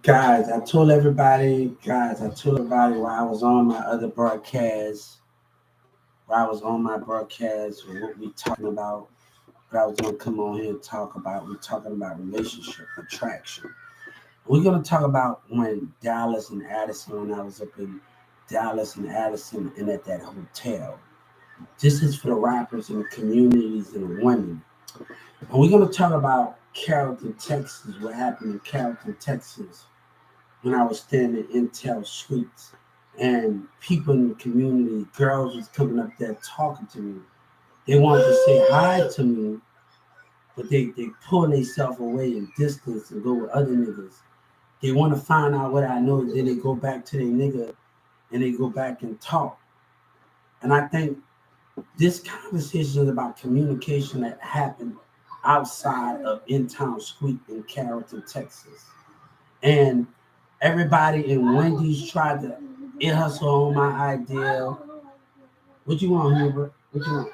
Guys, I told everybody while I was on my other broadcast, while I was on my broadcast, what we talking about, what I was gonna come on here and talk about. We're talking about relationship attraction. We're gonna talk about when Dallas and Addison, when I was up in Dallas and Addison and at that hotel. This is for the rappers and the communities and the women. And we're gonna talk about Carrollton, Texas, what happened in Carrollton, Texas when I was staying in Intel Suites, and people in the community, girls was coming up there talking to me. They wanted to say hi to me, but they pull themselves away in distance and go with other niggas. They want to find out what I know, then they go back to their nigga and they go back and talk. And I think this conversation is about communication that happened outside of in town suite in Carrollton, Texas. And everybody in Wendy's tried to ear hustle on my idea. What you want, Hubert? What you want?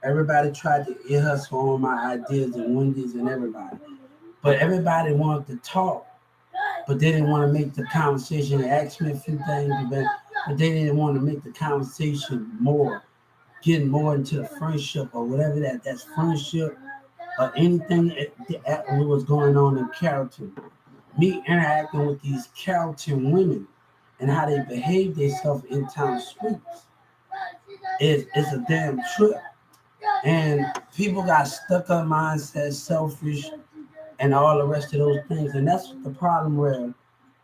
Everybody tried to ear hustle on my ideas in Wendy's and everybody. But everybody wanted to talk, but they didn't want to make the conversation. They asked me a few things, but they didn't want to make the conversation more, getting more into the friendship or whatever that's friendship or anything that was going on in Carrollton. Me interacting with these Carrollton women and how they behave themselves in town suites is a damn trip. And people got stuck on mindset, selfish, and all the rest of those things. And that's the problem where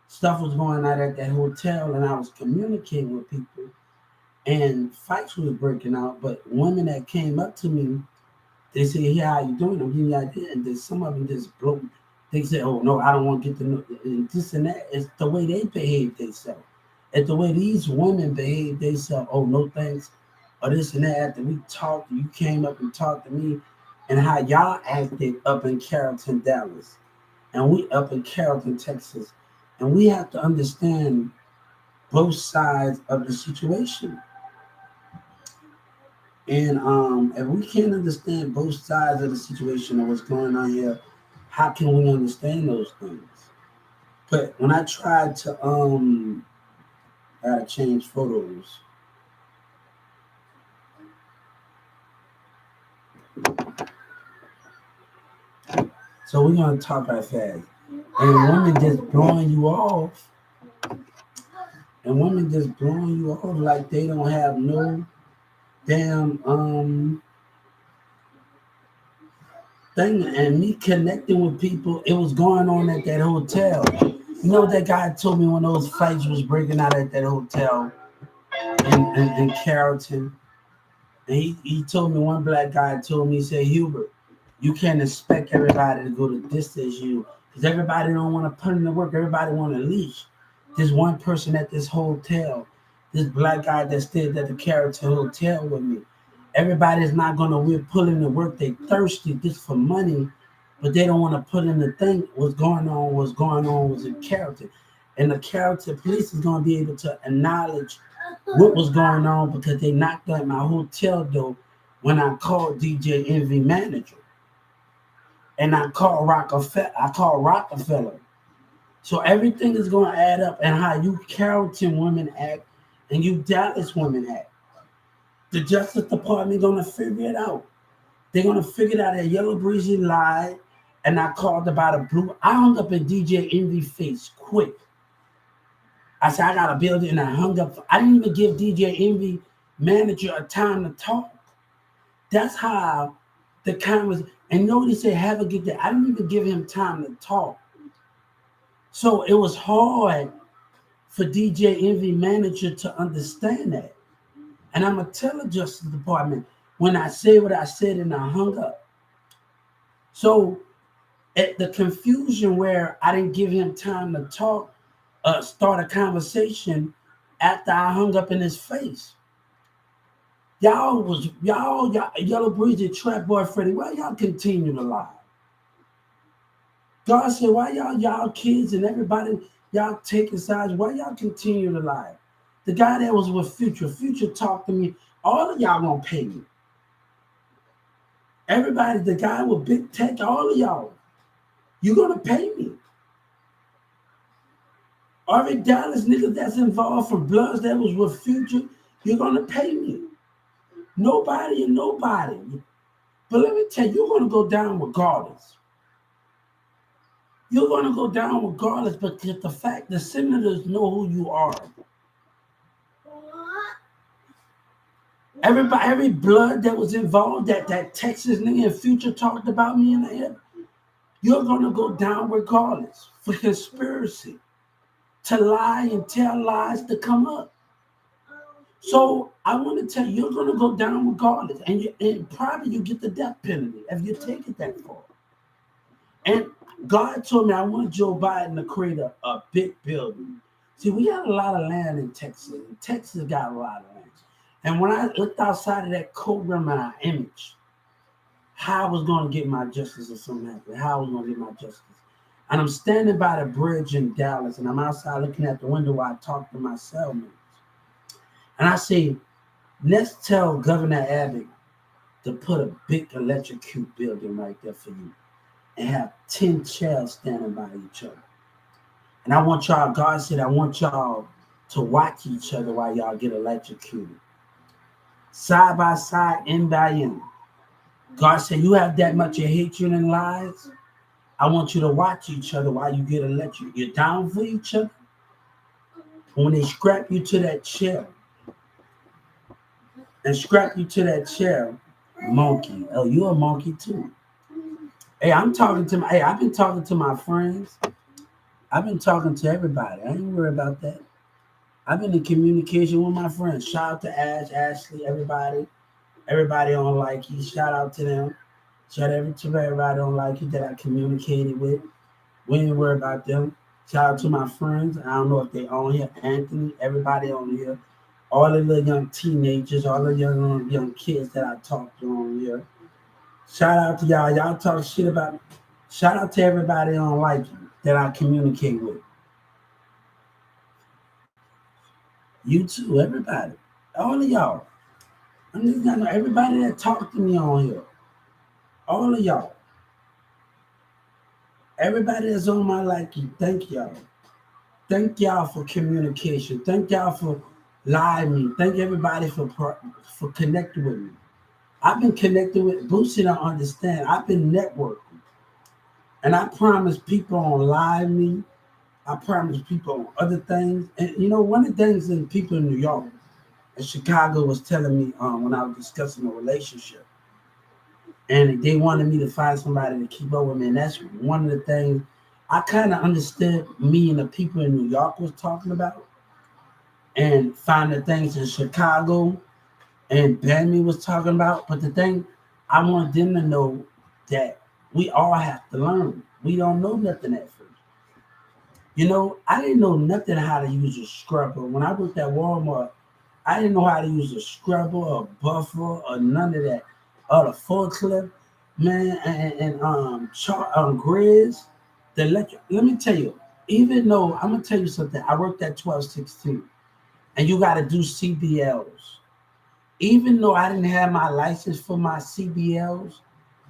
stuff was going on at that hotel and I was communicating with people and fights was breaking out. But women that came up to me, they say, "Hey, how you doing?" I'm giving you an idea. And then some of them just blow. They say, "Oh no, I don't want to get to know," and this and that. It's the way they behave themselves. It's the way these women behave themselves. "Oh no, thanks," or this and that. After we talked, you came up and talked to me, and how y'all acted up in Carrollton, Dallas, and we up in Carrollton, Texas, and we have to understand both sides of the situation. And if we can't understand both sides of the situation of what's going on here, how can we understand those things? But when I tried to I gotta change photos. So we're gonna talk right fast. And women just blowing you off, and women just blowing you off like they don't have no damn thing. And me connecting with people, it was going on at that hotel. You know what that guy told me when those fights was breaking out at that hotel in Carrollton? And he told me, one black guy told me, he said, "Hubert, you can't expect everybody to go the distance you, because everybody don't want to put in the work. Everybody want to leash. There's one person at this hotel, this black guy that stayed at the Carrollton Hotel with me. Everybody's not gonna we're pulling the work. They thirsty just for money, but they don't want to put in the thing. What's going on was in Carrollton. And the Carrollton police is gonna be able to acknowledge what was going on because they knocked at my hotel door when I called DJ Envy manager. And I called Rockefeller. So everything is gonna add up, and how you Carrollton women act and you Dallas women act. The Justice Department gonna figure it out. They're gonna figure it out that Yellow Breezy lied, and I called about a blue. I hung up in DJ Envy face quick. I said, "I got a building," and I hung up. I didn't even give DJ Envy manager a time to talk. That's how the conversation. And nobody said, "Have a good day." I didn't even give him time to talk. So it was hard for DJ Envy manager to understand that. And I'm gonna tell the Justice Department when I say what I said and I hung up. So at the confusion where I didn't give him time to talk, start a conversation after I hung up in his face. Y'all Yellow Breezy Trap Boy Freddy, why y'all continue to lie? God said, why y'all kids and everybody, y'all taking sides, why y'all continue to lie? The guy that was with Future talked to me, all of y'all gonna pay me. Everybody, the guy with Big Tech, all of y'all, you gonna pay me. Every Dallas nigga that's involved from Bloods that was with Future, you're gonna pay me. Nobody and nobody. But let me tell you, you're gonna go down regardless. You're gonna go down regardless because the fact the senators know who you are. Everybody, every blood that was involved, that Texas nigga and Future talked about me in the air, you're gonna go down regardless for conspiracy, to lie and tell lies to come up. So I want to tell you, you're gonna go down regardless, and probably you get the death penalty if you take it that far. And God told me I want Joe Biden to create a big building. See, we got a lot of land in Texas. And Texas got a lot of land. And when I looked outside of that courtroom and I imaged how I was going to get my justice or something happened, how I was going to get my justice. And I'm standing by the bridge in Dallas, and I'm outside looking at the window while I talk to my cellmates. And I say, let's tell Governor Abbott to put a big electrocute building right there for you and have 10 chairs standing by each other. And I want y'all, God said, I want y'all to watch each other while y'all get electrocuted. Side by side, end by end. God said, you have that much of hatred and lies. I want you to watch each other while you get electrocuted. You're down for each other. When they strap you to that chair, monkey. Oh, you're a monkey too. Hey, I've been talking to my friends. I've been talking to everybody. I ain't worried about that. I've been in communication with my friends. Shout out to Ash, Ashley, everybody. Everybody on Likey. Shout out to them. Shout out to everybody on Likey that I communicated with. We ain't worried about them. Shout out to my friends. I don't know if they on here. Anthony, everybody on here. All the little young teenagers, all the young kids that I talked to on here. Shout out to y'all. Y'all talk shit about me. Shout out to everybody on Likey that I communicate with. You too, everybody. All of y'all. I'm just gonna know everybody that talked to me on here. All of y'all. Everybody that's on my Likey, thank y'all. Thank y'all for communication. Thank y'all for lying me. Thank everybody for connecting with me. I've been connected with Boosie. Don't understand. I've been networking, and I promise people on live me. I promise people on other things. And you know, one of the things that people in New York and Chicago was telling me when I was discussing a relationship, and they wanted me to find somebody to keep up with me. And that's one of the things I kind of understood me and the people in New York was talking about, and find the things in Chicago and Bammy was talking about. But the thing I want them to know that we all have to learn. We don't know nothing at first. You know, I didn't know nothing how to use a scrubber. When I worked at Walmart, I didn't know how to use a scrubber or a buffer or none of that. Or the forklift, man, and Grizz, the electric. Let me tell you, even though I'm gonna tell you something, I worked at 1216, and you got to do CBLs. Even though I didn't have my license for my CBLs,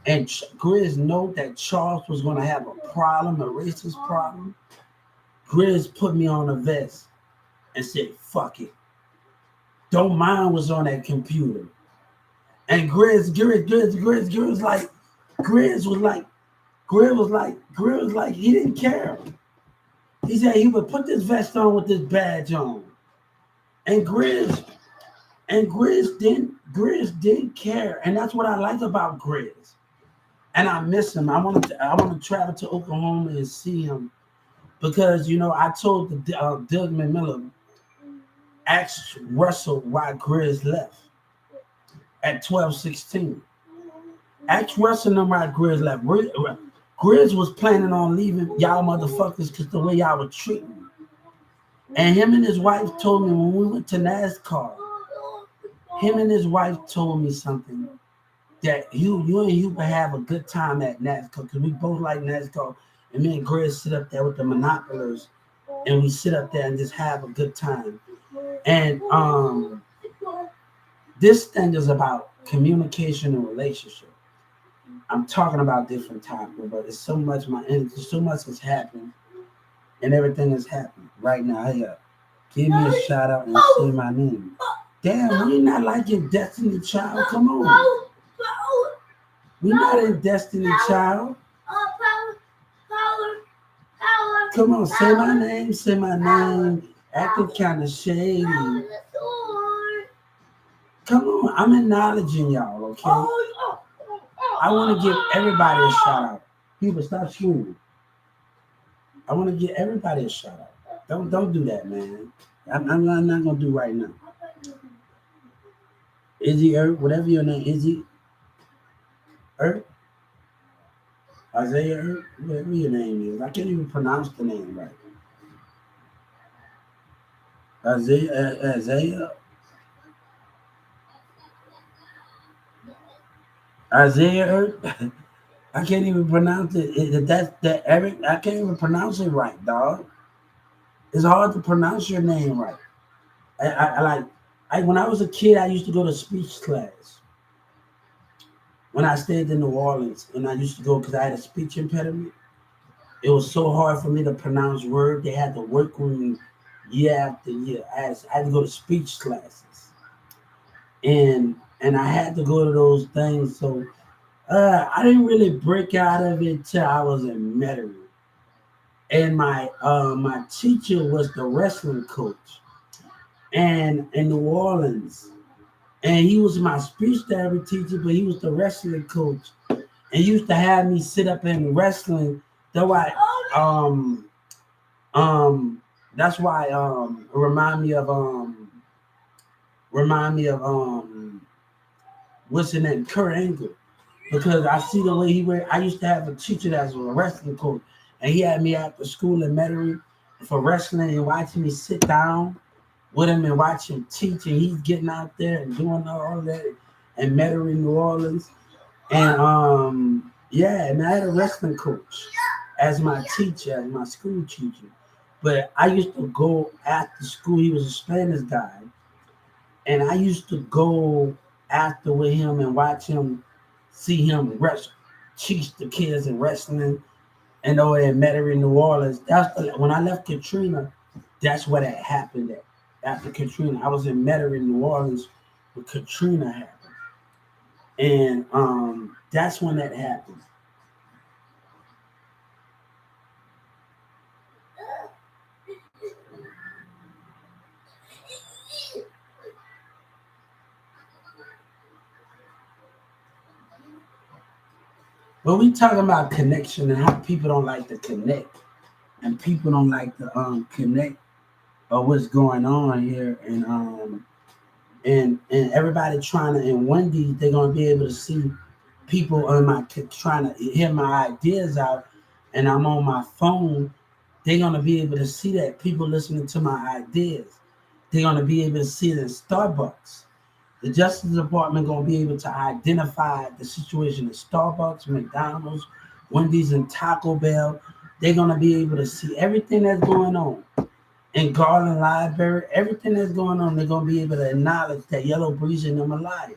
and Grizz know that Charles was gonna have a problem, a racist problem. Grizz put me on a vest and said, "Fuck it." Don't mind what's on that computer. And Grizz was like, he didn't care. He said he would put this vest on with this badge on. And Grizz didn't care. And that's what I like about Grizz. And I miss him. I want to travel to Oklahoma and see him. Because, you know, I told Doug McMillan, ask Russell why Grizz left at 1216. Ask Russell why Grizz left. Grizz was planning on leaving y'all motherfuckers because the way y'all were treating me. And him and his wife told me when we went to NASCAR, him and his wife told me something that you and you would have a good time at NASCAR because we both like NASCAR. And me and Grizz sit up there with the monopolies and we sit up there and just have a good time. And this thing is about communication and relationship. I'm talking about different topics, but it's so much my energy, so much has happened. and everything is happening right now. Hey, give me a shout out and say my name. Damn, we not like your Destiny Child. Come on. We not in Destiny Child. Come on, say my name, say my name. Acting kind of shady. Come on, I'm acknowledging y'all, okay? I want to give everybody a shout out. People, stop shooting. I want to give everybody a shout out. Don't do that, man. I'm not gonna do right now. Izzy Earth, whatever your name, Izzy Earth, Isaiah Earth, whatever your name is. I can't even pronounce the name right. Isaiah, Isaiah Earth. I can't even pronounce it. That Eric. I can't even pronounce it right, dog. It's hard to pronounce your name right. I like. When I was a kid, I used to go to speech class. When I stayed in New Orleans, and I used to go because I had a speech impediment. It was so hard for me to pronounce words. They had to work with me year after year. I had to go to speech classes, and I had to go to those things. So I didn't really break out of it till I was in Metairie. And my teacher was the wrestling coach and in New Orleans. And he was my speech therapy teacher, but he was the wrestling coach. And he used to have me sit up in wrestling. That's why um that's why remind me of what's in that Kurt Angle. Because I see the way he went. I used to have a teacher that was a wrestling coach, and he had me after school in Metairie for wrestling and watching me sit down with him and watch him teach, and he's getting out there and doing all that in Metairie, New Orleans. And yeah, and I had a wrestling coach as my teacher, as my school teacher. But I used to go after school. He was a Spanish guy, and I used to go after with him and watch him, see him wrestle, teach the kids in wrestling, and over in Metairie, New Orleans. When I left Katrina. That's what had happened at. After Katrina, I was in Metairie, New Orleans, when Katrina happened, and that's when that happened. But we talking about connection and how people don't like to connect, and people don't like to connect or what's going on here, and everybody trying to. And one day they're gonna be able to see people on my trying to hear my ideas out, and I'm on my phone. They're gonna be able to see that people listening to my ideas. They're gonna be able to see it in Starbucks. The Justice Department gonna be able to identify the situation at Starbucks, McDonald's, Wendy's, and Taco Bell. They're gonna be able to see everything that's going on in Garland Library. Everything that's going on, they're gonna be able to acknowledge that Yellow Breeze and them a liar.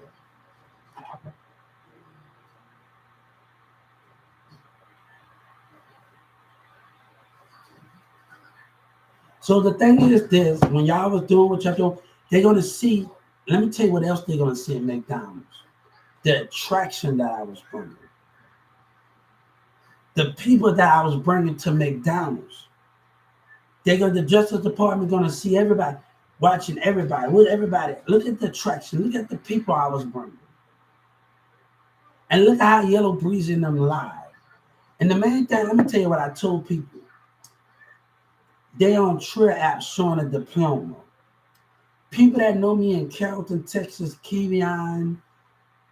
So the thing is this: when y'all was doing what y'all doing, they're gonna see. Let me tell you what else they're gonna see at McDonald's: the attraction that I was bringing, the people that I was bringing to McDonald's. The Justice Department gonna see everybody, watching everybody, with everybody. Look at the attraction. Look at the people I was bringing, and look at how Yellow Breeze in them live. And the main thing, let me tell you what I told people. They on Trail app showing a diploma. People that know me in Carrollton, Texas, Kevion,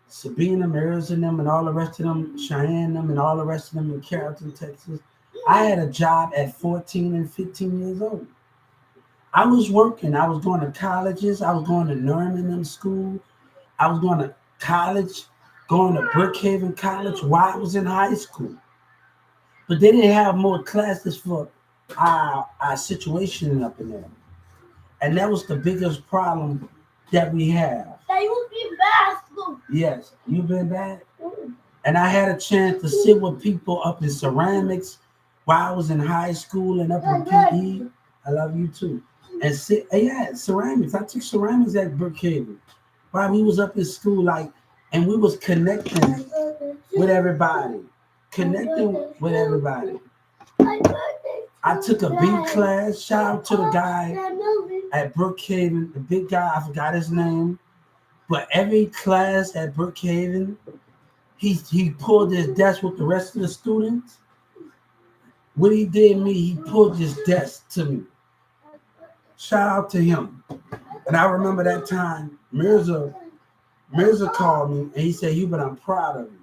Sabina, Maris and them, and all the rest of them, Cheyenne them, and all the rest of them in Carrollton, Texas. I had a job at 14 and 15 years old. I was working. I was going to colleges. I was going to Norman school. I was going to college, going to Brookhaven College while I was in high school. But they didn't have more classes for our situation up in there. And that was the biggest problem that we have. That you been bad school. Yes, you've been bad. And I had a chance to sit with people up in ceramics, while I was in high school and up in PE. I love you too. And yeah, ceramics. I took ceramics at Brookhaven. While we was up in school, like, and we was connecting with everybody. Connecting with everybody. I took a B class. Shout out to the guy at Brookhaven, the big guy, I forgot his name. But every class at Brookhaven, he pulled his desk with the rest of the students. What he did me, he pulled his desk to me. Shout out to him. And I remember that time, Mirza called me and he said, Hubert, I'm proud of you.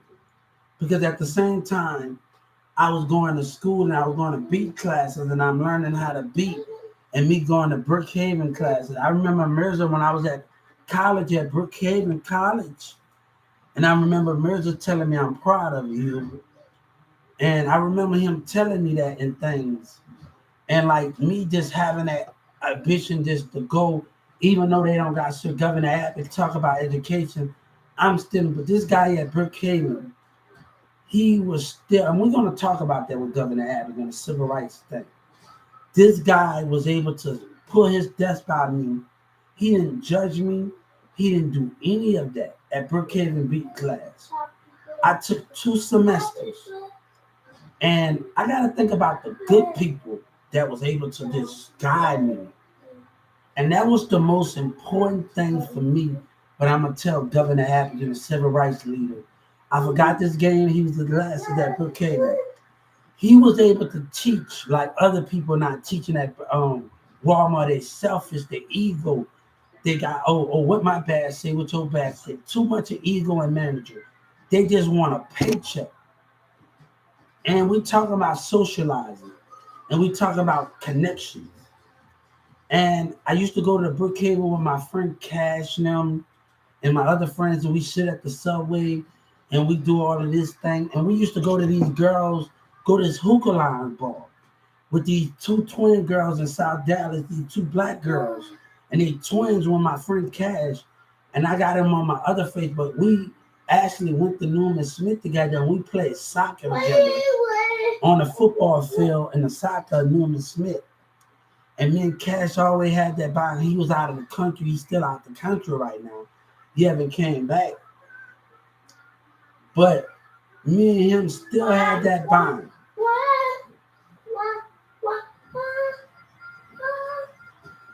Because at the same time, I was going to school and I was going to beat classes and I'm learning how to beat and me going to Brookhaven classes. I remember Mirza when I was at college at Brookhaven College. And I remember Mirza telling me, I'm proud of you. And I remember him telling me that in things. And like me just having that ambition just to go, even though they don't got Sir Governor App and talk about education, I'm still, but this guy at Brookhaven, he was still, and we're going to talk about that with Governor Abbott and the civil rights thing. This guy was able to pull his desk by me. He didn't judge me. He didn't do any of that at Brookhaven Beat class. I took 2 semesters. And I got to think about the good people that was able to just guide me. And that was the most important thing for me. But I'm going to tell Governor Abbott, the civil rights leader, I forgot this game. He was the last of that Brookhaven. He was able to teach like other people not teaching at Walmart. They selfish, they ego. They got what my bad say, what your bad say. Too much of ego and manager. They just want a paycheck. And we talking about socializing, and we talking about connections. And I used to go to the Brookhaven with my friend Cash and them and my other friends, and we sit at the subway and we do all of this thing. And we used to go to these girls, go to this hookah line bar with these 2 twin girls in South Dallas, these 2 black girls. And they twins with my friend Cash. And I got him on my other Facebook. We actually went to Newman Smith together and we played soccer together on the football field in the soccer of Newman Smith. And me and Cash always had that bond. He was out of the country. He's still out the country right now. He haven't came back. But me and him still had that bond.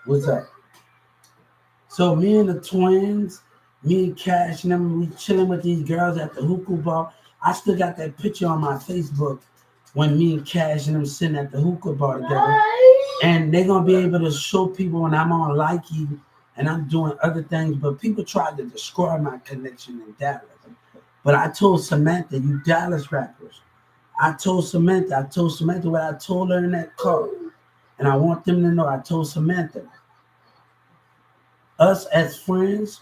What's up? So me and the twins, me and Cash and them, we chilling with these girls at the hookah bar. I still got that picture on my Facebook when me and Cash and them sitting at the hookah bar together. And they're going to be able to show people when I'm on Likey and I'm doing other things. But people tried to destroy my connection in Dallas. But I told Samantha, you Dallas rappers. I told Samantha what I told her in that car. And I want them to know I told Samantha. Us as friends,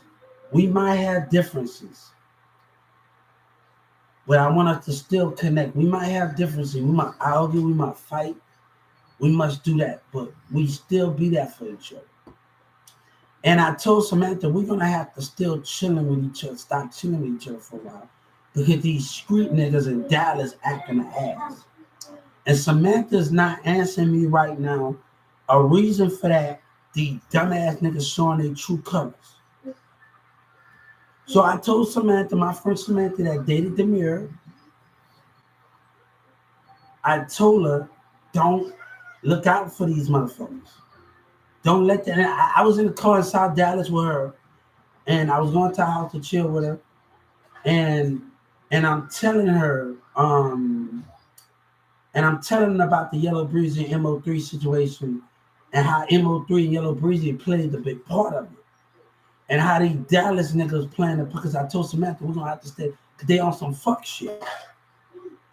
we might have differences. But I want us to still connect. We might have differences. We might argue, we might fight. We must do that. But we still be there for each other. And I told Samantha, we're going to have to still chilling with each other, stop chilling with each other for a while. Because these street niggas in Dallas acting an ass. And Samantha's not answering me right now. A reason for that, the dumbass niggas showing their true colors. So I told Samantha, my friend Samantha that dated Demir, I told her, don't look out for these motherfuckers. Don't let that. I was in the car in South Dallas with her, and I was going to her house to chill with her, and I'm telling her, and I'm telling her about the Yellow Breezy and MO3 situation, and how MO3 and Yellow Breezy played a big part of it. And how these Dallas niggas playing it, because I told Samantha we're gonna have to stay, because they on some fuck shit.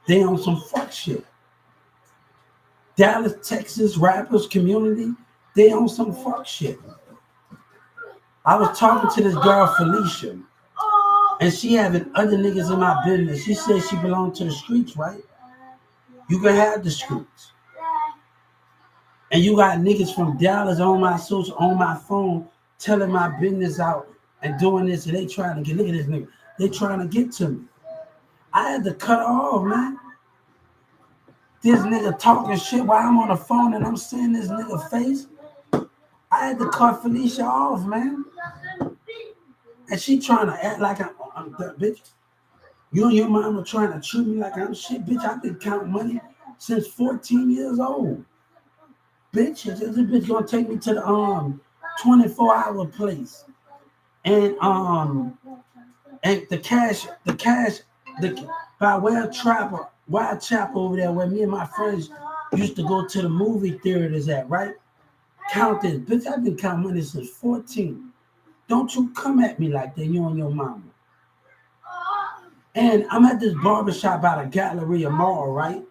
They on some fuck shit. Dallas, Texas rappers community, they on some fuck shit. I was talking to this girl, Felicia, and she having other niggas in my business. She said she belonged to the streets, right? You can have the streets. And you got niggas from Dallas on my social, on my phone, telling my business out and doing this, and they trying to get, look at this nigga, they trying to get to me. I had to cut her off, man. This nigga talking shit while I'm on the phone and I'm seeing this nigga face. I had to cut Felicia off, man. And she trying to act like I'm that bitch. You and your mama trying to treat me like I'm shit, bitch. I've been counting money since 14 years old. Bitch, this bitch gonna take me to the 24-hour place. And the cash, by way of Trapper, Wild Chapel over there where me and my friends used to go to the movie theaters at, right? Count this. Bitch, I've been counting money since 14. Don't you come at me like that, you and your mama. And I'm at this barbershop by the Galleria Mall, right?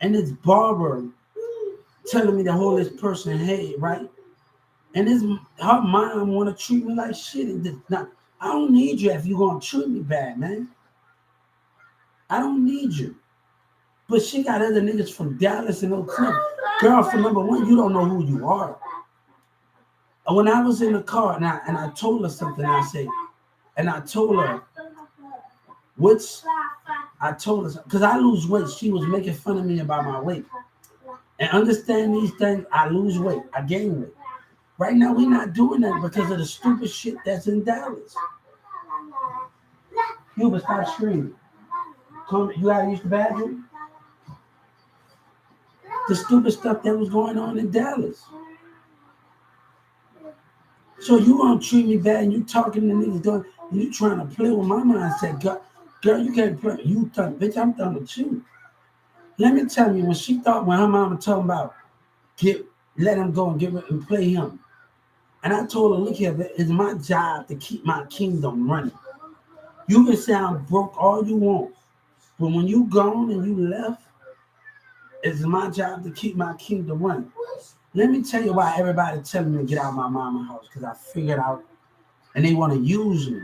And this barber telling me to hold this person's head, right? And her mom want to treat me like shit. And now, I don't need you if you're going to treat me bad, man. I don't need you. But she got other niggas from Dallas and Oak Cliff. Girl, for number one, you don't know who you are. When I was in the car and I told her something, I told her, because I lose weight. She was making fun of me about my weight. And understand these things, I lose weight, I gain weight. Right now, we're not doing that because of the stupid shit that's in Dallas. You but stop screaming. You gotta use the bathroom? The stupid stuff that was going on in Dallas. So you gonna treat me bad and you talking to niggas doing, and you trying to play with my mindset. Girl, you can't play. You thought, bitch, I'm done with you. Let me tell you, when her mama told about let him go and and play him. And I told her, look here, it's my job to keep my kingdom running. You can say I'm broke all you want, but when you gone and you left, it's my job to keep my kingdom running. Let me tell you why everybody telling me to get out of my mama's house, because I figured out, and they want to use me.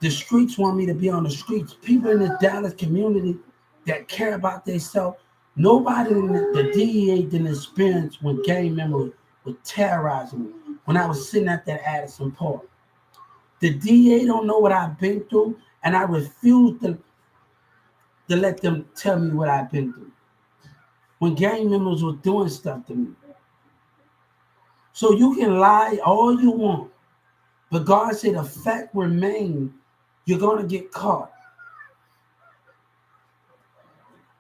The streets want me to be on the streets. People in the Dallas community that care about themselves, nobody in the DEA didn't experience when gang members were terrorizing me when I was sitting at that Addison Park. The DEA don't know what I've been through, and I refuse to let them tell me what I've been through when gang members were doing stuff to me. So you can lie all you want, but God said the fact remains, you're going to get caught.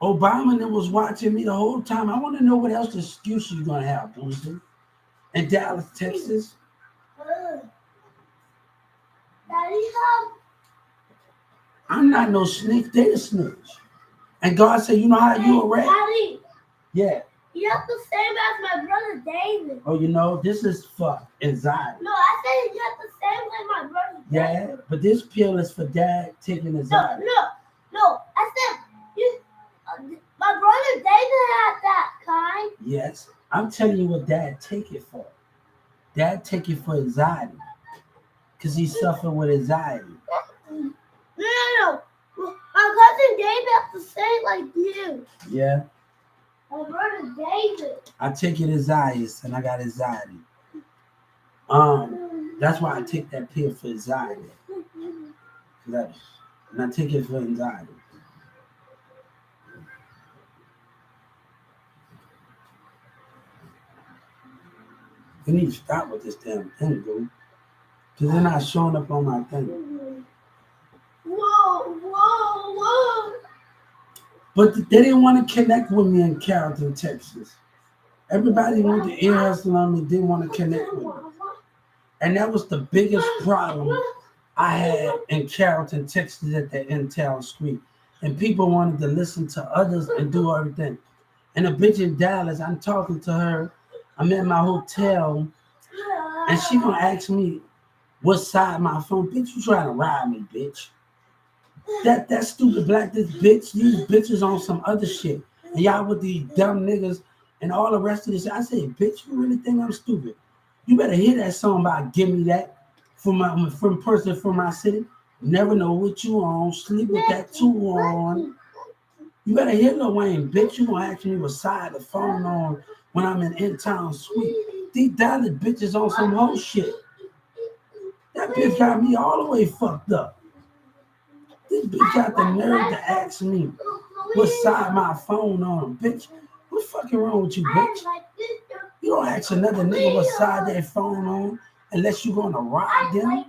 Obama was watching me the whole time. I want to know what else excuses you're going to have, Booster. In Dallas, Texas. I'm not no snitch. They the snitch. And God said, you know how you a rat? Daddy, Yeah. you have the same as my brother David. Oh, you know, this is for anxiety. No, I said you have the same as my brother David. Yeah, but this pill is for dad taking anxiety. No. I said my brother David had that kind. Yes, I'm telling you what dad take it for. Dad take it for anxiety. Because he's suffering with anxiety. No. My cousin David has the same like you. Yeah. My brother David. I take it anxiety, and I got anxiety. That's why I take that pill for anxiety. And I take it for anxiety. You need to stop with this damn thing, dude. Because they're not showing up on my thing. Whoa. But they didn't want to connect with me in Carrollton, Texas. Everybody wanted to ear hustle on me, didn't want to connect with me. And that was the biggest problem I had in Carrollton, Texas at the Intel Street. And people wanted to listen to others and do everything. And a bitch in Dallas, I'm talking to her. I'm at my hotel, and she gonna ask me what side my phone. Bitch, you trying to ride me, bitch. That stupid black this bitch, these bitches on some other shit. And y'all with these dumb niggas and all the rest of this. I say, bitch, you really think I'm stupid? You better hear that song about Give Me That from person from my city. Never know what you on, sleep with that two on. You better hear Lil Wayne, bitch. You gonna ask me what side the phone on when I'm in town suite. These Dallas bitches on some whole shit. That bitch got me all the way fucked up. This bitch got the nerve to ask me what side my phone on, bitch. What fucking wrong with you, bitch? You don't ask another nigga what side their phone on unless you gonna ride them.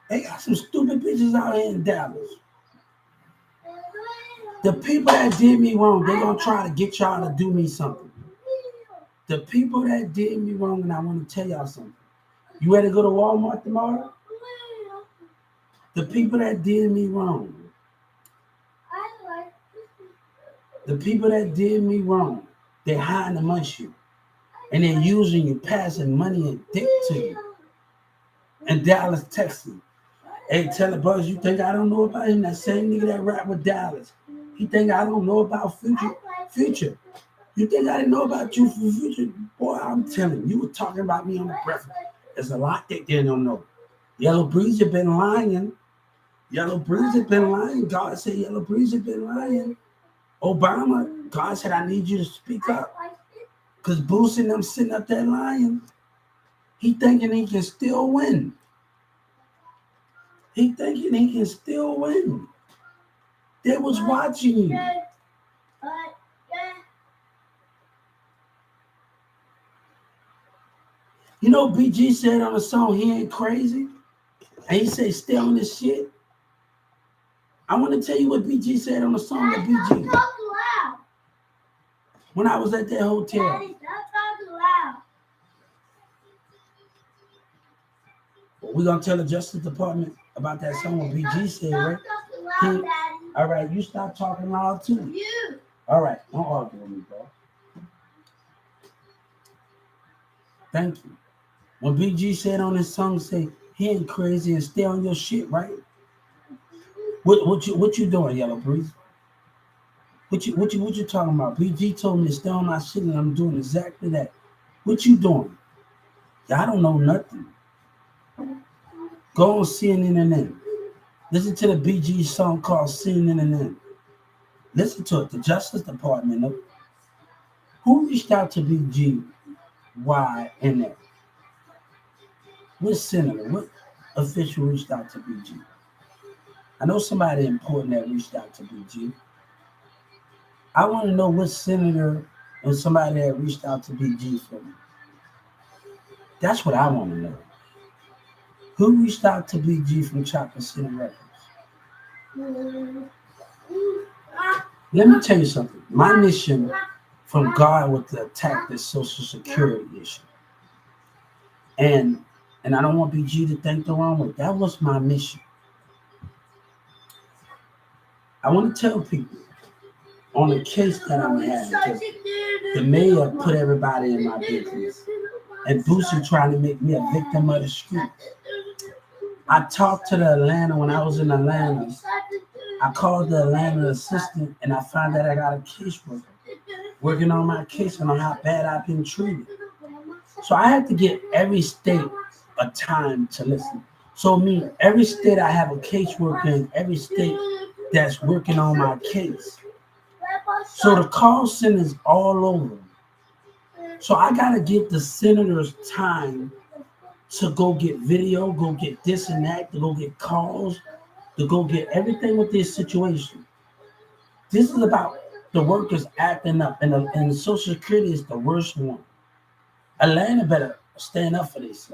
They got some stupid bitches out here in Dallas. The people that did me wrong, they gonna try to get y'all to do me something. The people that did me wrong, and I want to tell y'all something. You ready to go to Walmart tomorrow? The people that did me wrong. The people that did me wrong, they're hiding amongst you. And they're using you, passing money and dick to you. In Dallas, Texas. Hey, tell the boys, you think I don't know about him? That same nigga that rap with Dallas. He think I don't know about Future. You think I didn't know about you for Future? Boy, I'm telling you were talking about me on the breakfast. There's a lot that they don't know. Yellow Breeze have been lying. Yellow Breeze have been lying. God said Yellow Breeze have been lying. Obama, God said, I need you to speak up. Because Boosie and them sitting up there lying. He thinking he can still win. He thinking he can still win. They was watching you. You know BG said on the song, he ain't crazy? And he said, stay on this shit. I want to tell you what BG said on the song of BG. When I was at that hotel. Daddy, stop talking loud. We're going to tell the Justice Department about that song what BG said, right? Loud, All right, you stop talking loud too. You. All right, don't argue with me, bro. Thank you. When BG said on his song, say, he ain't crazy and stay on your shit, right? What you doing, Yellow Breeze? What you talking about? BG told me to stay on my shit and I'm doing exactly that. What you doing? Y'all don't know nothing. Go on CNN. Listen to the BG song called CNN. Listen to it. The Justice Department. Who reached out to BG? Why and that? What senator? What official reached out to BG? I know somebody important that reached out to BG. I want to know what senator and somebody that reached out to BG for me. That's what I want to know. Who reached out to BG from Chocolate City Records? Let me tell you something. My mission from God was to attack this Social Security issue. And I don't want BG to think the wrong way. That was my mission. I want to tell people on the case that I'm having, the mayor put everybody in my business. And Boosie trying to make me a victim of the street. I talked to the Atlanta when I was in Atlanta. I called the Atlanta assistant and I found out I got a caseworker working on my case and on how bad I've been treated. So I had to get every state a time to listen. So every state I have a caseworker in, every state that's working on my case. So the call center's all over. So I gotta get the senators time to go get video, go get this and that, to go get calls, to go get everything with this situation. This is about the workers acting up, and Social Security is the worst one. Atlanta better stand up for this.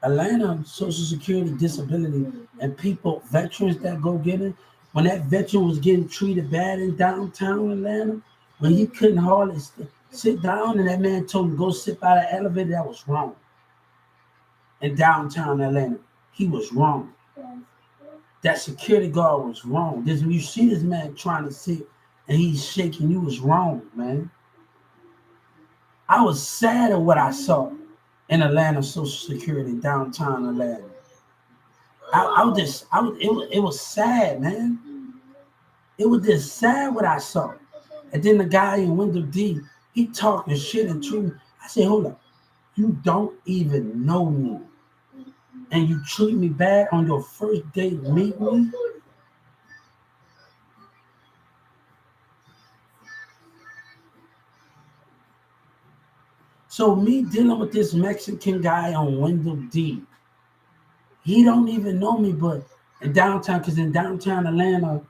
Atlanta, Social Security, disability, and people, veterans that go get it. When that veteran was getting treated bad in downtown Atlanta, when he couldn't hardly sit down, and that man told him go sit by the elevator, that was wrong. In downtown Atlanta, he was wrong. That security guard was wrong. You see this man trying to sit, and he's shaking. You was wrong, man. I was sad at what I saw in Atlanta Social Security, downtown Atlanta. It was sad, man. It was just sad what I saw. And then the guy in Window D, he talking shit and treating. I said, hold up, you don't even know me. And you treat me bad on your first date meeting me? So me dealing with this Mexican guy on Window D, he don't even know me, but In downtown, because in downtown Atlanta,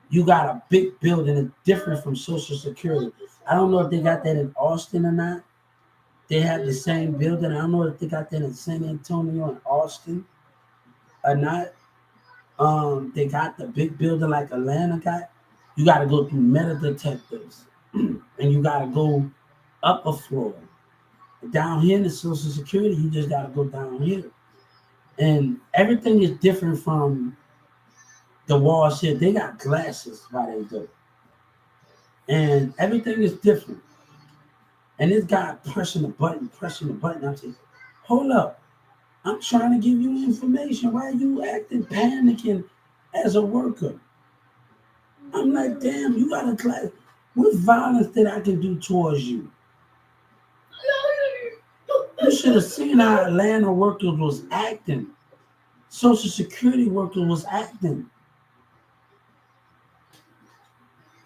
you got a big building that's different from Social Security. I don't know if they got that in Austin or not. They have the same building. I don't know if they got that in San Antonio and Austin or not. They got the big building like Atlanta got. You got to go through metal detectors, and you got to go up a floor. Down here in the Social Security, you just got to go down here, and everything is different from the wall shit. They got glasses while they do, and everything is different. And this guy pressing the button. I'm saying, hold up, I'm trying to give you information. Why are you acting panicking as a worker? I'm like, damn, you got a class. What violence did I can do towards you? You should have seen how Atlanta workers was acting. Social Security workers was acting.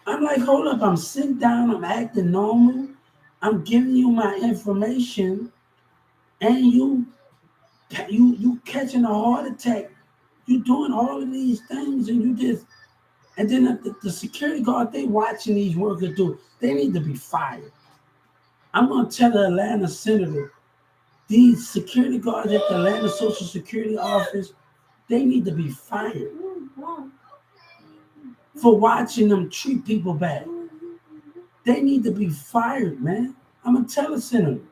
I'm like, hold up, I'm sitting down, I'm acting normal. I'm giving you my information, and you catching a heart attack. You doing all of these things, and you just, and then the security guard, they watching these workers do. They need to be fired. I'm gonna tell the Atlanta senator, these security guards at the Atlanta Social Security office, they need to be fired for watching them treat people bad. They need to be fired, man. I'm gonna tell the senator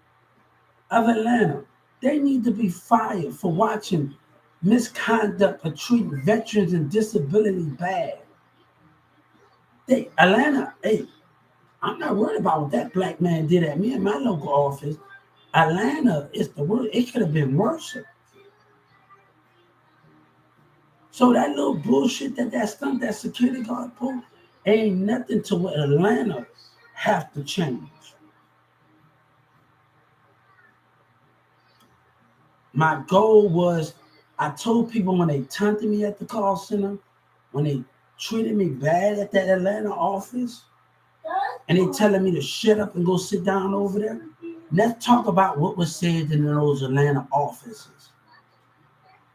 of Atlanta, they need to be fired for watching misconduct or treating veterans and disability bad. Atlanta, hey, I'm not worried about what that black man did at me in my local office. Atlanta is the worst. It could have been worse. So that little bullshit that stunt that security guard pulled ain't nothing to what Atlanta have to change. My goal was, I told people when they taunted me at the call center, when they treated me bad at that Atlanta office, and they telling me to shut up and go sit down over there. Let's talk about what was said in those Atlanta offices.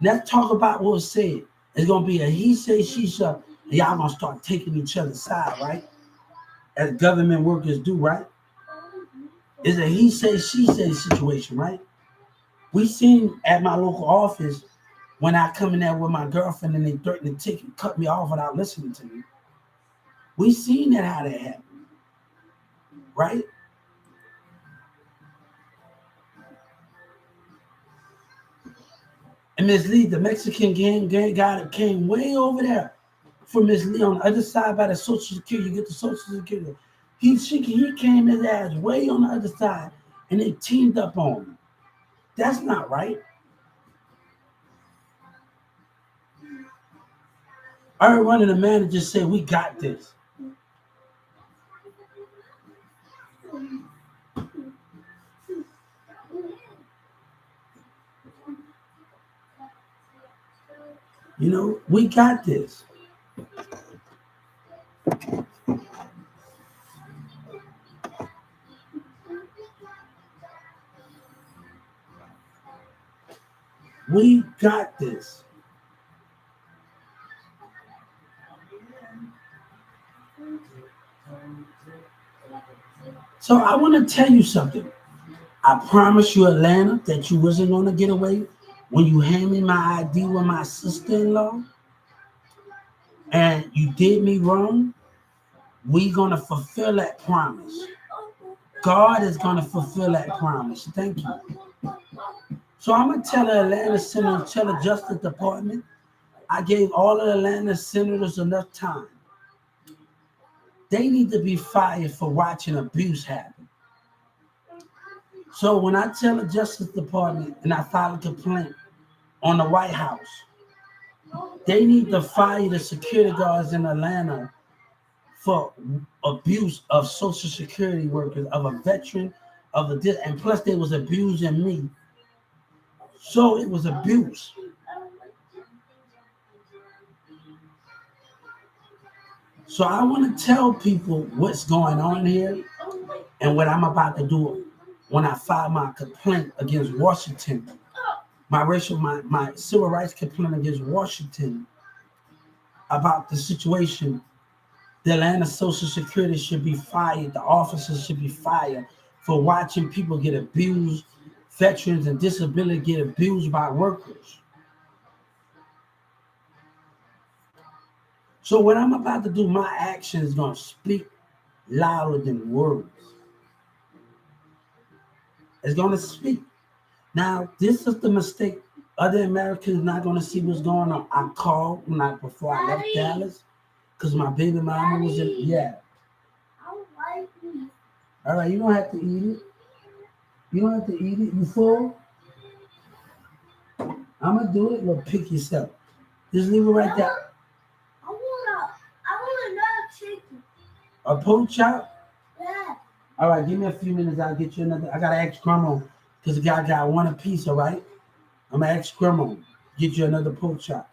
Let's talk about what was said. It's gonna be a he say, she say, and y'all gonna start taking each other's side, right? As government workers do, right? It's a he say, she say situation, right? We seen at my local office when I come in there with my girlfriend and they threaten to cut me off without listening to me. We seen that how that happened, right? And Miss Lee, the Mexican gang guy that came way over there for Miss Lee on the other side by the Social Security. You get the Social Security. He came his ass way on the other side, and they teamed up on him. That's not right. I heard one of the managers say, "We got this." You know, we got this. We got this. So I want to tell you something. I promise you, Atlanta, that you wasn't going to get away when you hand me my ID with my sister-in-law and you did me wrong. We going to fulfill that promise. God is going to fulfill that promise. Thank you. So I'm going to tell the Atlanta Senator, tell the Justice Department, I gave all of the Atlanta senators enough time. They need to be fired for watching abuse happen. So when I tell the Justice Department and I file a complaint on the White House, they need to fire the security guards in Atlanta for abuse of Social Security workers, of a veteran, and plus they was abusing me. So it was abuse. So I want to tell people what's going on here and what I'm about to do when I file my complaint against Washington, my civil rights complaint against Washington about the situation. The Atlanta Social Security should be fired. The officers should be fired for watching people get abused, veterans and disability get abused by workers. So what I'm about to do, my action is going to speak louder than words. It's going to speak. Now, this is the mistake. Other Americans not going to see what's going on. I called before I left Dallas because my baby mama was in. Yeah. I don't like it. All right, you don't have to eat it. You don't have to eat it. You full? I'm going to do it. Look, pick yourself. Just leave it right there. I want another chicken. A pork chop? Yeah. All right, give me a few minutes. I'll get you another. I got to ask Grandma because the guy got one apiece, all right? I'm going to ask Grandma. Get you another pork chop.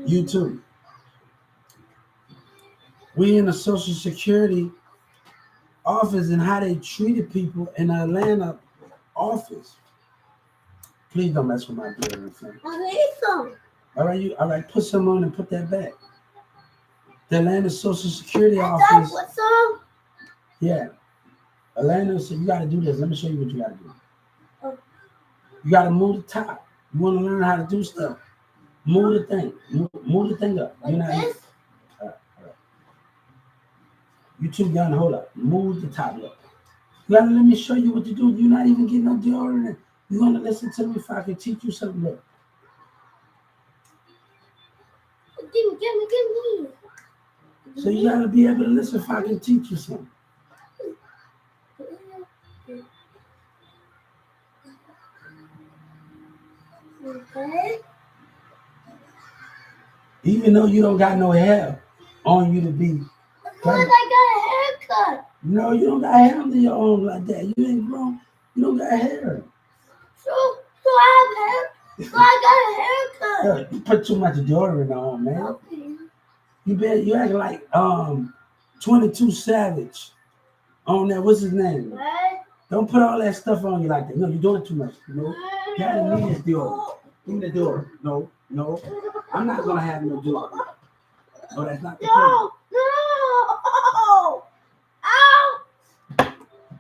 You too. We in the Social Security office and how they treated people in the Atlanta office. Please don't mess with my deodorant, friend. I need some. All right, put some on and put that back. The Atlanta Social Security I office. put some. Yeah. Atlanta, so you gotta do this. Let me show you what you gotta do. Oh. You gotta move the top. You wanna learn how to do stuff. Move the thing. Move the thing up. Like this? All right. You too young, hold up. Move the top up. You gotta let me show you what to do. You're not even getting no deodorant. You're gonna listen to me if I can teach you something. Look. Give me. So you gotta be able to listen if I can teach you something. Okay. Even though you don't got no hair on you to be. Because I got a haircut. No, you don't got hair under your arm like that. You ain't grown. You don't got hair. So I have hair. So I got a haircut. You put too much deodorant on, man. Okay. You act like 22 Savage on that. What's his name? What? Don't put all that stuff on you like that. No, you're doing too much. You know? Gotta need this deodorant. Give me the deodorant. No. I'm not gonna have no deodorant. No, that's not the point. No. Ow.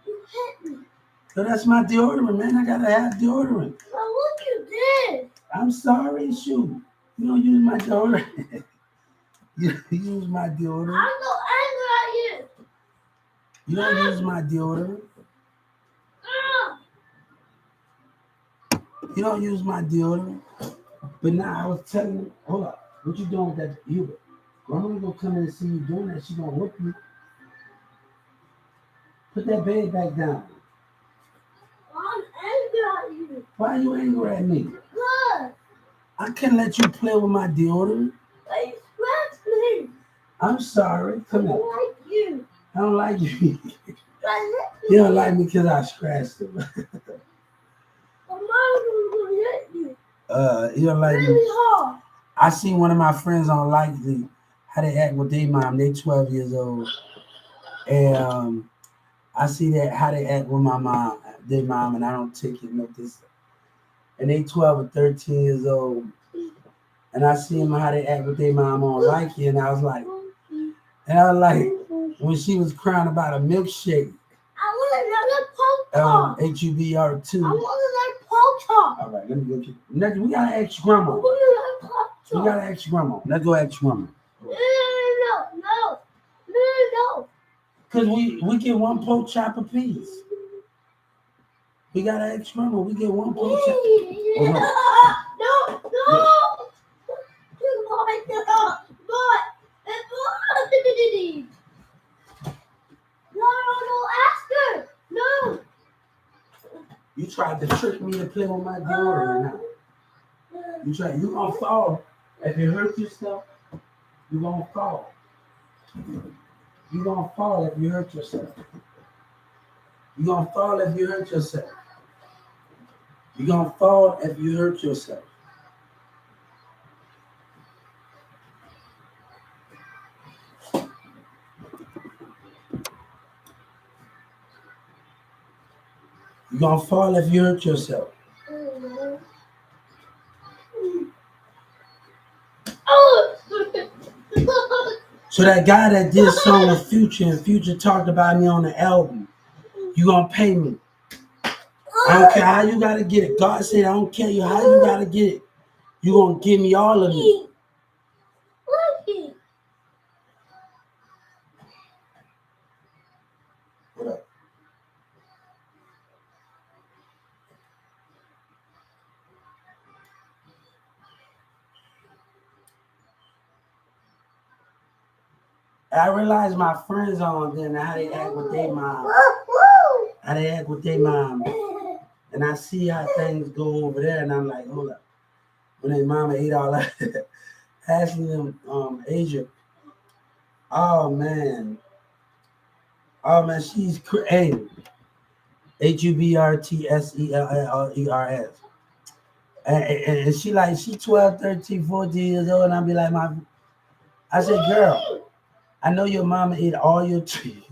You hit me. So that's my deodorant, man. I gotta have deodorant. Now look at this. I'm sorry, shoot. You don't use my deodorant. You use my deodorant. I'm so angry at you. You don't use my deodorant. You don't use my deodorant. But now I was telling you, hold up. What you doing with that Hubert? Grandma gonna come in and see you doing that. She gonna whoop you. Put that bed back down. I'm angry at you. Why are you angry at me? Good. I can't let you play with my deodorant. You scratched me. I'm sorry. Come I on. don't like you. I don't like you. I hit You don't like me because I scratched him. My mom was gonna hit you. You don't like me. Really hard. I see one of my friends on Likely how they act with their mom. They 12 years old. And I see that how they act with my mom, their mom, and I don't take it notice. And they 12 or 13 years old. And I see them how they act with their mom on Likely, and I was like, when she was crying about a milkshake, I want another Pokemon. HUBR2. I want another Pokemon. All right, let me go get. Next, we gotta ask Grandma. I want another We Pokemon. gotta ask Grandma. Let's go ask Grandma. No. Cause we get one pork chop a piece. We gotta ask Grandma. We get one pork chop. No. No, ask her. No. You tried to trick me to play with my deodorant. You gonna fall. If you hurt yourself, you're gonna fall. You're gonna fall if you hurt yourself. You're gonna fall if you hurt yourself. You're gonna fall if you hurt yourself. You're gonna fall if you hurt yourself. So that guy that did song with Future and Future talked about me on the album, you gonna pay me. I don't care how you gotta get it. God said I don't care you how you gotta get it. You gonna give me all of me. What up? I realized my friends on then how they act with their mom. How they act with their mom. And I see how things go over there and I'm like, hold up. When their mama ate all that, asking them Asia. Oh man. Oh man, she's crazy. HUBRTSELLERS. And she like, she 12, 13, 14 years old. And I be like, I said, girl, I know your mama ate all your trees.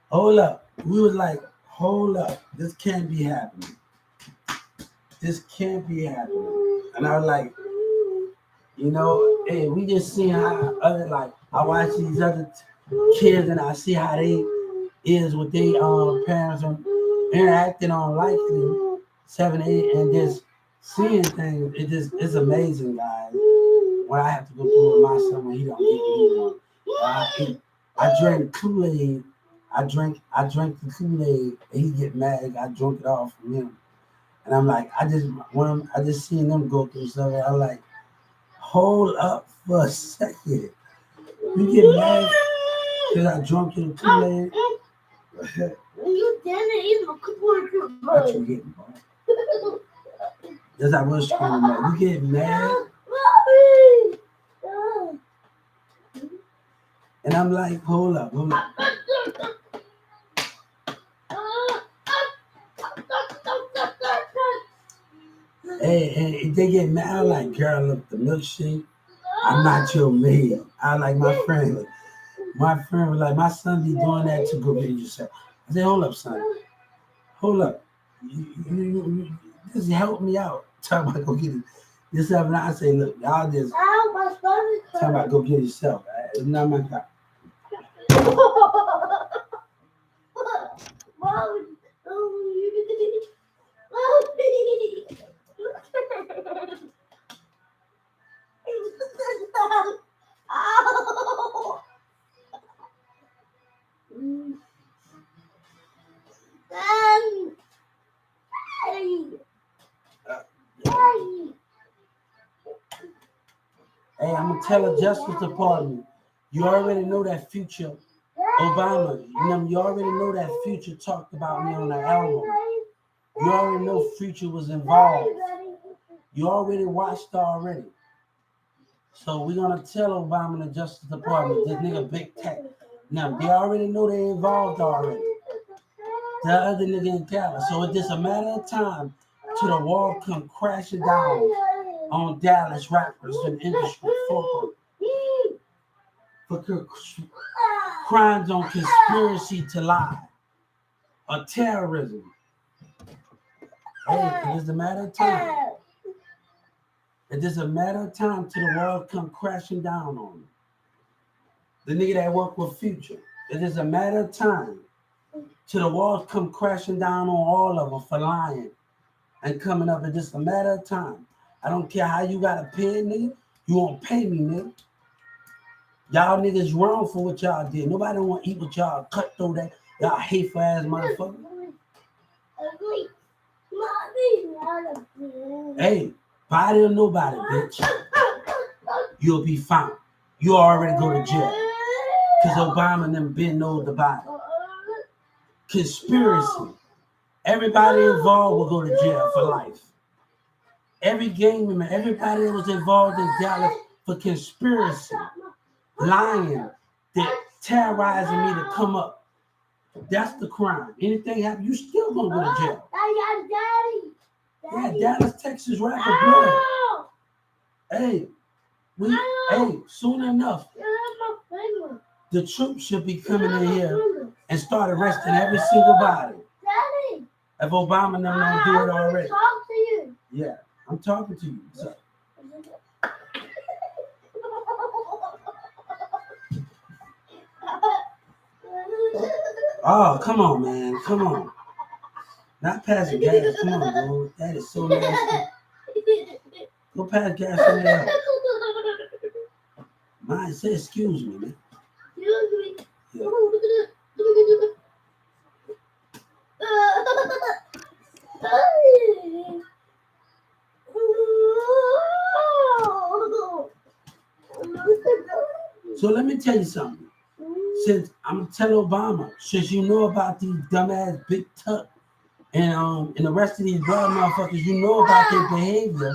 Hold up. We was like, hold up. This can't be happening. This can't be happening. And I was like, hey, we just see how other, like, I watch these other kids and I see how they is with their parents and interacting on likely 7, 8, and just seeing things. It's amazing, guys. When I have to go through with my son when he don't get me one. I drank Kool-Aid. I drank the Kool-Aid and he get mad. I drunk it off from him. And I'm like, I just seen them go through stuff. And I'm like, hold up for a second. You get mad because I drunk your Kool-Aid? You didn't eat my Kool-Aid. What you getting, boy? That's how much screaming mad. You get mad? And I'm like, hold up. Hey, they get mad. I'm like, girl, look, the milkshake, I'm not your maid. I like my friend. My friend was like, my son be doing that to go get yourself. I said, hold up, son. Hold up. You just help me out. Talk about go get it yourself. And I say, look, y'all just talk about go get yourself. It's not my job. Hey, I'm gonna tell the Justice Department. You already know that Future Obama. You already know that Future talked about me on the album. You already know Future was involved. You already watched already. So we're gonna tell Obama and the Justice Department, this nigga Big Tech. Now they already know they involved already. The other nigga in Cali. So it's just a matter of time till the wall come crashing down on Dallas rappers and industry for crimes on conspiracy to lie or terrorism. Hey, it is a matter of time. It is a matter of time till the world come crashing down on them. The nigga that worked with Future. It is a matter of time till the walls come crashing down on all of them for lying and coming up. It's just a matter of time. I don't care how you gotta pay, nigga. You won't pay me, nigga. Y'all niggas wrong for what y'all did. Nobody don't want to eat with y'all cutthroat that y'all hateful ass motherfucker. Hey, body or nobody, bitch. You'll be fine. You already go to jail. Because Obama and them been know the body. Conspiracy. Everybody involved will go to jail for life. Every gang member, everybody that was involved in Dallas for conspiracy, lying, that terrorizing me to come up. That's the crime. Anything happen, you still gonna go to jail. Yeah, Dallas, Texas rapper blood. Hey, soon enough, the troops should be coming in here and start arresting every single body. If Obama and them don't do it already. Yeah, I'm talking to you. So. Oh, come on, man. Come on. Not past the gas. Come on, dude. That is so nasty. Go past gas somewhere else. Mine say excuse me, man. Yeah. So let me tell you something. Since I'm gonna tell Obama, since you know about these dumbass big tuck and the rest of these broad motherfuckers, you know about their behavior.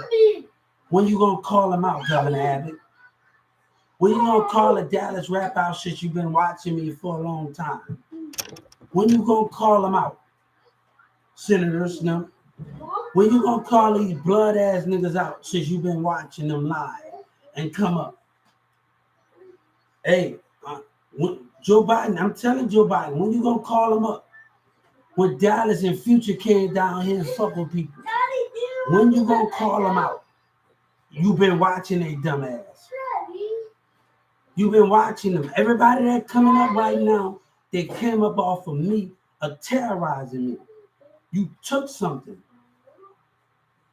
When you gonna call them out, Governor Abbott? When you gonna call the Dallas rap out shit you've been watching me for a long time? When you gonna call them out? Senators, no. When you gonna call these blood ass niggas out since you've been watching them live and come up? Hey, Joe Biden, I'm telling Joe Biden, when you gonna call them up? When Dallas and Future came down here and fuck with people, when you gonna call them out? You've been watching a dumbass. You've been watching them. Everybody that coming up right now, they came up off of me, terrorizing me. You took something.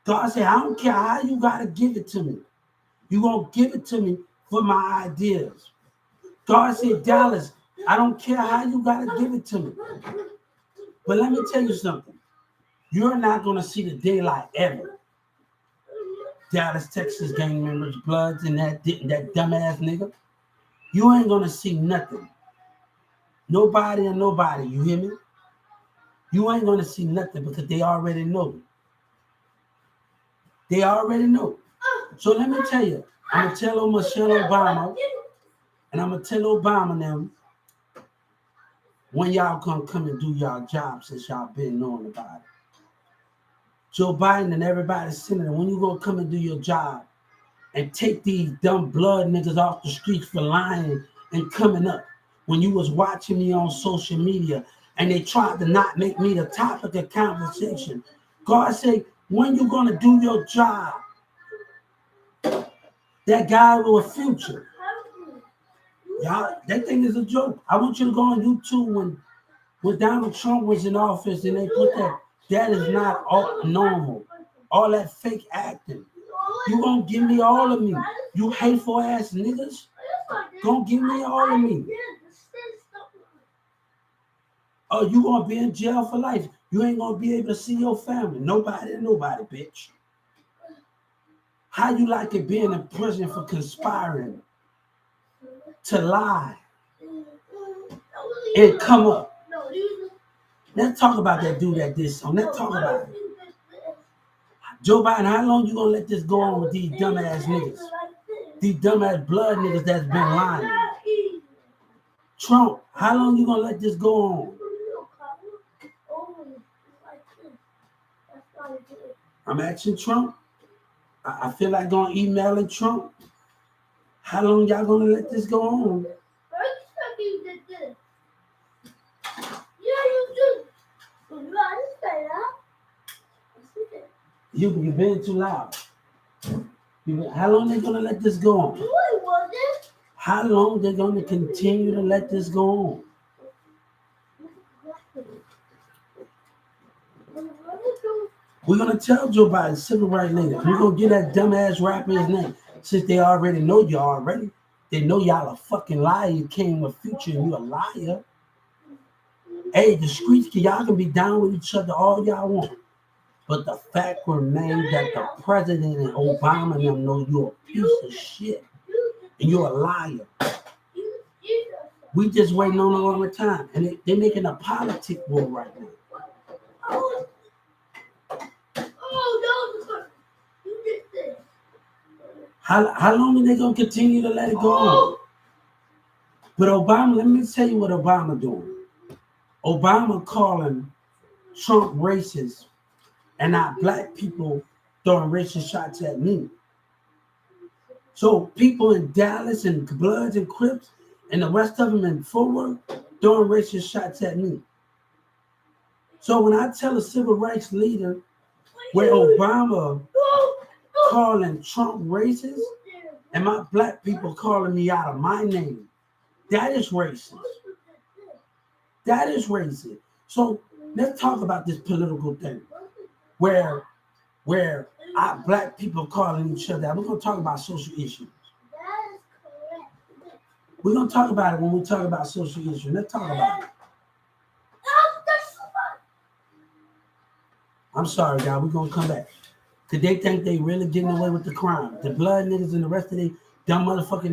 God said, I don't care how you gotta give it to me. You gonna give it to me for my ideas. God said, Dallas, I don't care how you gotta give it to me. But let me tell you something. You're not gonna see the daylight ever. Dallas, Texas gang members, Bloods, and that dumbass nigga. You ain't gonna see nothing. Nobody and nobody, you hear me? You ain't gonna see nothing because they already know. They already know. So let me tell you, I'm gonna tell Michelle Obama, and I'm gonna tell Obama now, when y'all come and do y'all job since y'all been knowing about it. Joe Biden and everybody senator, when you gonna come and do your job and take these dumb blood niggas off the streets for lying and coming up? When you was watching me on social media and they tried to not make me the topic of conversation. God say, when you gonna do your job? That guy with a future. Y'all, that thing is a joke. I want you to go on YouTube when Donald Trump was in office and they put that is not all normal. All that fake acting. You gonna give me all of me. You hateful ass niggas. Gonna give me all of me. Oh, you gonna be in jail for life. You ain't gonna be able to see your family. Nobody, bitch. How you like it being in prison for conspiring to lie and come up? Let's talk about that dude that did something. Let's talk about it. Joe Biden, how long you gonna let this go on with these dumbass niggas? These dumbass blood niggas that's been lying. Trump, how long you gonna let this go on? I'm asking Trump. I feel like going emailing Trump. How long y'all gonna let this go on? You've been too loud. How long they gonna let this go on? How long they gonna continue to let this go on? We're gonna tell Joe Biden, civil rights leader. We're gonna get that dumbass rapper his name. Since they already know you already. They know y'all a fucking liar. You came with Future and you a liar. Hey, the streets, y'all can be down with each other all y'all want. But the fact remains that the president and Obama and them know you're a piece of shit. And you're a liar. We just waiting on all the time. And they're making a politic war right now. How long are they going to continue to let it go on? But Obama, let me tell you what Obama doing. Obama calling Trump racist and not black people throwing racist shots at me. So people in Dallas and Bloods and Crips and the rest of them in Fort Worth throwing racist shots at me. So when I tell a civil rights leader where Obama calling Trump racist and my black people calling me out of my name, that is racist. That is racist. So let's talk about this political thing where black people calling each other out. We're gonna talk about social issues. That is correct. We're gonna talk about it when we talk about social issues. Let's talk about it. I'm sorry, guys. We're gonna come back. Cause they think they really getting away with the crime. The blood niggas and the rest of the dumb motherfucking